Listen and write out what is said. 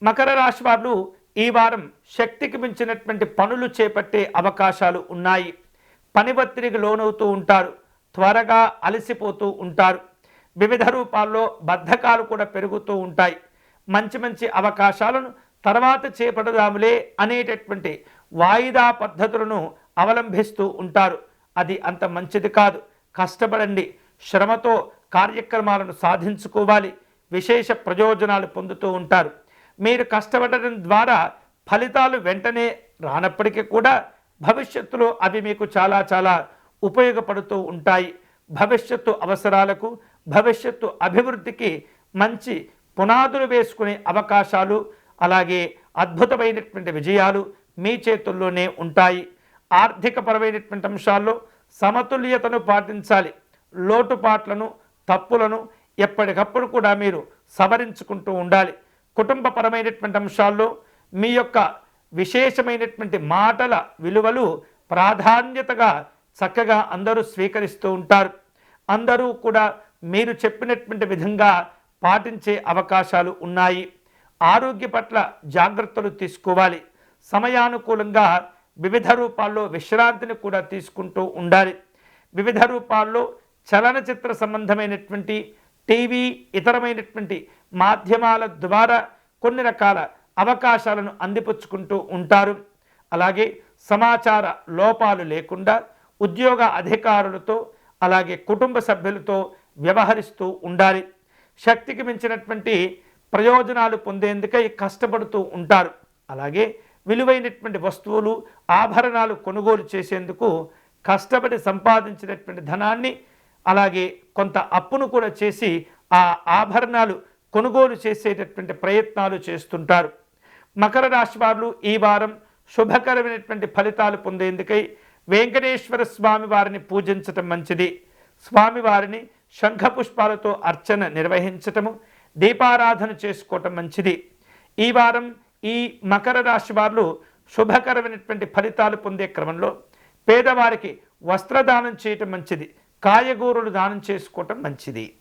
మకర రాశి వారు ఈ వారం శక్తికి మించినటువంటి పనులు చేపట్టే అవకాశాలు ఉన్నాయి. పని ఒత్తిడికి లోనవుతూ ఉంటారు. త్వరగా అలసిపోతూ ఉంటారు. వివిధ రూపాల్లో బద్ధకాలు కూడా పెరుగుతూ ఉంటాయి. మంచి మంచి అవకాశాలను తర్వాత చేపడదాములే అనేటటువంటి వాయిదా పద్ధతులను అవలంబిస్తూ ఉంటారు. అది అంత మంచిది కాదు. కష్టపడండి. శ్రమతో కార్యక్రమాలను సాధించుకోవాలి. విశేష ప్రయోజనాలు పొందుతూ ఉంటారు. మీరు కష్టపడడం ద్వారా ఫలితాలు వెంటనే రానప్పటికీ కూడా భవిష్యత్తులో అవి మీకు చాలా చాలా ఉపయోగపడుతూ ఉంటాయి. భవిష్యత్తు అవసరాలకు, భవిష్యత్తు అభివృద్ధికి మంచి పునాదులు వేసుకునే అవకాశాలు, అలాగే అద్భుతమైనటువంటి విజయాలు మీ చేతుల్లోనే ఉంటాయి. ఆర్థికపరమైనటువంటి అంశాల్లో సమతుల్యతను పాటించాలి. లోటుపాట్లను, తప్పులను ఎప్పటికప్పుడు కూడా మీరు సవరించుకుంటూ ఉండాలి. కుటుంబపరమైనటువంటి అంశాల్లో మీ యొక్క విశేషమైనటువంటి మాటల విలువలు ప్రాధాన్యతగా చక్కగా అందరూ స్వీకరిస్తూ ఉంటారు. అందరూ కూడా మీరు చెప్పినటువంటి విధంగా పాటించే అవకాశాలు ఉన్నాయి. ఆరోగ్య పట్ల జాగ్రత్తలు తీసుకోవాలి. సమయానుకూలంగా వివిధ రూపాల్లో విశ్రాంతిని కూడా తీసుకుంటూ ఉండాలి. వివిధ రూపాల్లో చలనచిత్ర సంబంధమైనటువంటి టీవీ, ఇతరమైనటువంటి మాధ్యమాల ద్వారా కొన్ని రకాల అవకాశాలను అందిపుచ్చుకుంటూ ఉంటారు. అలాగే సమాచార లోపాలు లేకుండా ఉద్యోగ అధికారులతో, అలాగే కుటుంబ సభ్యులతో వ్యవహరిస్తూ ఉండాలి. శక్తికి మించినటువంటి ప్రయోజనాలు పొందేందుకై కష్టపడుతూ ఉంటారు. అలాగే విలువైనటువంటి వస్తువులు, ఆభరణాలు కొనుగోలు చేసేందుకు కష్టపడి సంపాదించినటువంటి ధనాన్ని, అలాగే కొంత అప్పును కూడా చేసి ఆ ఆభరణాలు కొనుగోలు చేసేటటువంటి ప్రయత్నాలు చేస్తుంటారు. మకర రాశి వారు ఈ వారం శుభకరమైనటువంటి ఫలితాలు పొందేందుకై వెంకటేశ్వర స్వామి వారిని పూజించటం మంచిది. స్వామివారిని శంఖపుష్పాలతో అర్చన నిర్వహించటము, దీపారాధన చేసుకోవటం మంచిది. ఈ వారం ఈ మకర రాశి వారు శుభకరమైనటువంటి ఫలితాలు పొందే క్రమంలో పేదవారికి వస్త్రదానం చేయటం మంచిది. కాయగూరలు దానం చేసుకోవటం మంచిది.